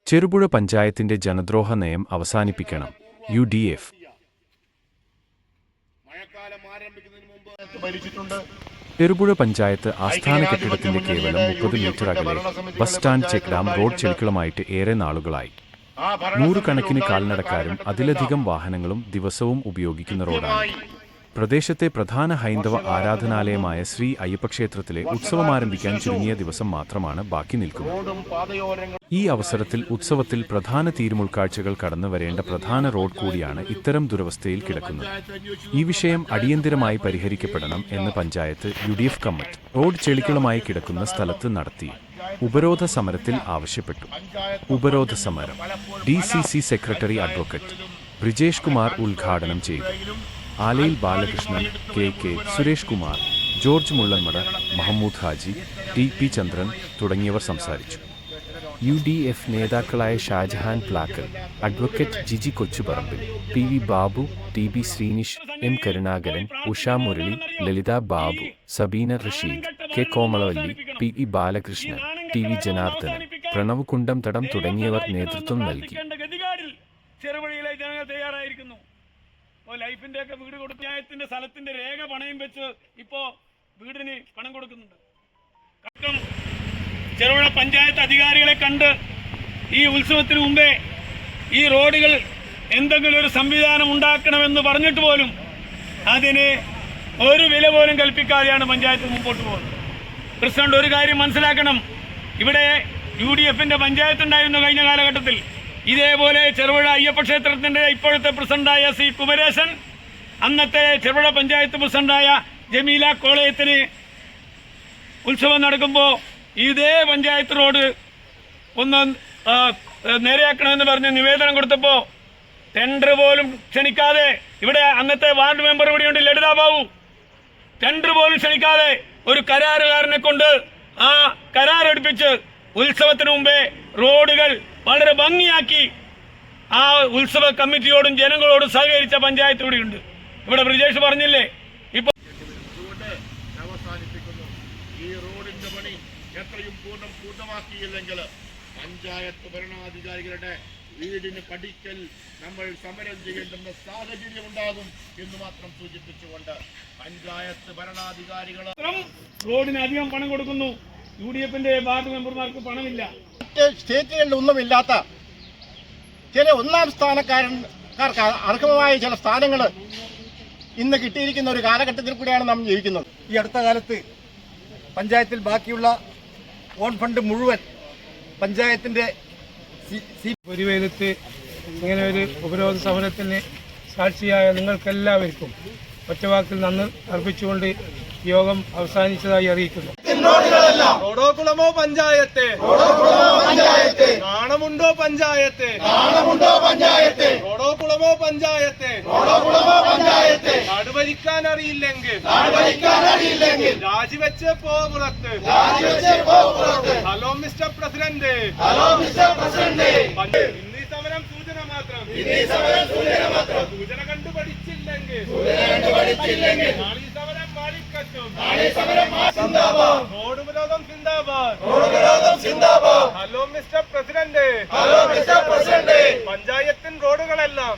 ചെറുപുഴ പഞ്ചായത്തിന്റെ ജനദ്രോഹ നയം അവസാനിപ്പിക്കണം. UDF. ചെറുപുഴ പഞ്ചായത്ത് ആസ്ഥാന കെട്ടിടത്തിന്റെ കേവലം 30 മീറ്റർ അകലെ bus stand check dam road ചെളിക്കുളമായിട്ട് ഏറെ നാളുകളായി. നൂറുകണക്കിന് കാൽനടക്കാരും അതിലധികം വാഹനങ്ങളും ദിവസവും ഉപയോഗിക്കുന്ന റോഡാണ്. പ്രദേശത്തെ പ്രധാന ഹൈന്ദവ ആരാധനാലയമായ ശ്രീ അയ്യപ്പക്ഷേത്രത്തിലെ ഉത്സവമാരംഭിക്കാൻ ചുരുങ്ങിയ ദിവസം മാത്രമാണ് ബാക്കി നിൽക്കുന്നത്. ഈ അവസരത്തിൽ ഉത്സവത്തിൽ പ്രധാന തീരുമുൾക്കാഴ്ചകൾ കടന്നു വരേണ്ട പ്രധാന റോഡ് കൂടിയാണ് ഇത്തരം ദുരവസ്ഥയിൽ കിടക്കുന്നത്. ഈ വിഷയം അടിയന്തിരമായി പരിഹരിക്കപ്പെടണം എന്ന് പഞ്ചായത്ത് UDF കമ്മിറ്റി റോഡ് ചെളിക്കുളമായി കിടക്കുന്ന സ്ഥലത്ത് നടത്തി ഉപരോധ സമരത്തിൽ ആവശ്യപ്പെട്ടു. ഉപരോധ സമരം DCC secretary advocate Brijesh Kumar ഉദ്ഘാടനം ചെയ്തു. ആലയിൽ Balakrishnan, KK Suresh Kumar, George Mullanmada, Mahammood Haji, TP Chandran തുടങ്ങിയവർ സംസാരിച്ചു. UDF നേതാക്കളായ Shajahan Plakkal, advocate Jiji Kochuparambil, PV Babu, TB Sreenish, M Karunakaran, Usha Murali, Lalitha Babu, Sabeena Rasheed, K Komalavalli, PV Balakrishnan, TV Janardhanan, Pranav Kundamthadam തുടങ്ങിയവർ നേതൃത്വം നൽകി. ലൈഫിന്റെ ഒക്കെ വീട് കൊടുത്ത പഞ്ചായത്തിന്റെ സ്ഥലത്തിന്റെ രേഖ പണയം വെച്ച് ഇപ്പോ വീടിന് പണം കൊടുക്കുന്നുണ്ട്. ചെറുപുഴ പഞ്ചായത്ത് അധികാരികളെ കണ്ട് ഈ ഉത്സവത്തിന് മുമ്പേ ഈ റോഡുകൾ എന്തെങ്കിലും ഒരു സംവിധാനം ഉണ്ടാക്കണമെന്ന് പറഞ്ഞിട്ട് പോലും അതിന് ഒരു വില പോലും കൽപ്പിക്കാതെയാണ് പഞ്ചായത്ത് മുമ്പോട്ട് പോകുന്നത്. പ്രസിഡന്റ് ഒരു കാര്യം മനസ്സിലാക്കണം, ഇവിടെ UDFന്റെ പഞ്ചായത്ത് ഉണ്ടായിരുന്നു കഴിഞ്ഞ കാലഘട്ടത്തിൽ. ഇതേപോലെ ചെറുപുഴ അയ്യപ്പ ക്ഷേത്രത്തിന്റെ ഇപ്പോഴത്തെ പ്രസിഡന്റായ C കുമരേശൻ, അന്നത്തെ ചെറുപുഴ പഞ്ചായത്ത് പ്രസിഡന്റായ ജമീല കോളയത്തിന് ഉത്സവം നടക്കുമ്പോൾ ഇതേ പഞ്ചായത്ത് റോഡ് ഒന്ന് നേരെയാക്കണമെന്ന് പറഞ്ഞ് നിവേദനം കൊടുത്തപ്പോൾ ടെൻഡർ പോലും ക്ഷണിക്കാതെ, ഇവിടെ അന്നത്തെ വാർഡ് മെമ്പർ കൂടിയുണ്ട് ലളിത ബാബു, ടെൻഡർ പോലും ക്ഷണിക്കാതെ ഒരു കരാറുകാരനെ കൊണ്ട് ആ കരാറെടുപ്പിച്ച് ഉത്സവത്തിന് മുമ്പേ റോഡുകൾ വളരെ ഭംഗിയാക്കി ആ ഉത്സവ കമ്മിറ്റിയോടും ജനങ്ങളോടും സഹകരിച്ച പഞ്ചായത്ത് കൂടിയുണ്ട്. ഇവിടെ ബ്രിജേഷ് പറഞ്ഞില്ലേ, ഇപ്പൊ ഈ റോഡിന്റെ പണി എത്രയും പൂർണ്ണമാക്കിയില്ലെങ്കിൽ പഞ്ചായത്ത് ഭരണാധികാരികളുടെ വീടിന് പടിക്കൽ നമ്മൾ സമരം ചെയ്യേണ്ടുന്ന സാഹചര്യം ഉണ്ടാകും എന്ന് മാത്രം സൂചിപ്പിച്ചുകൊണ്ട് പഞ്ചായത്ത് ഭരണാധികാരികൾ റോഡിന് അധികം പണം കൊടുക്കുന്നു. UDFന്റെ വാർഡ് മെമ്പർമാർക്ക് പണമില്ല. സ്റ്റേറ്റുകളിലൊന്നുമില്ലാത്ത ചില ഒന്നാം സ്ഥാനക്കാർക്ക് അർഹമായ ചില സ്ഥാനങ്ങൾ ഇന്ന് കിട്ടിയിരിക്കുന്ന ഒരു കാലഘട്ടത്തിൽ കൂടിയാണ് നാം ജീവിക്കുന്നത്. ഈ അടുത്ത കാലത്ത് പഞ്ചായത്തിൽ ബാക്കിയുള്ള ഓൺ ഫണ്ട് മുഴുവൻ പഞ്ചായത്തിൻ്റെ പൊരിവെയിലത്ത് ഇങ്ങനെ ഒരു ഉപരോധ സമരത്തിന് സാക്ഷിയായ നിങ്ങൾക്കെല്ലാവർക്കും ഒറ്റവാക്കിൽ നന്ദി അർപ്പിച്ചുകൊണ്ട് യോഗം അവസാനിച്ചതായി അറിയിക്കുന്നു. റോഡോകുളമോ പഞ്ചായത്ത്, നാണമുണ്ടോ പഞ്ചായത്ത്, റോഡോകുളമോ പഞ്ചായത്ത്, നാട് ഭരിക്കാൻ അറിയില്ലെങ്കിൽ രാജിവെച്ച് പോ പുറത്ത്. ഹലോ മിസ്റ്റർ പ്രസിഡന്റ്, ഇന്നീ സമരം സൂചന മാത്രം, സൂചന കണ്ടു പഠിച്ചില്ലെങ്കിൽ നാളീ സമരം മാളിക്കറ്റും. റോഡ് ഉപരോധം സിന്ദാബാദ്. ഹലോ മിസ്റ്റർ പ്രസിഡന്റ്, പഞ്ചായത്തിൻ റോഡുകളെല്ലാം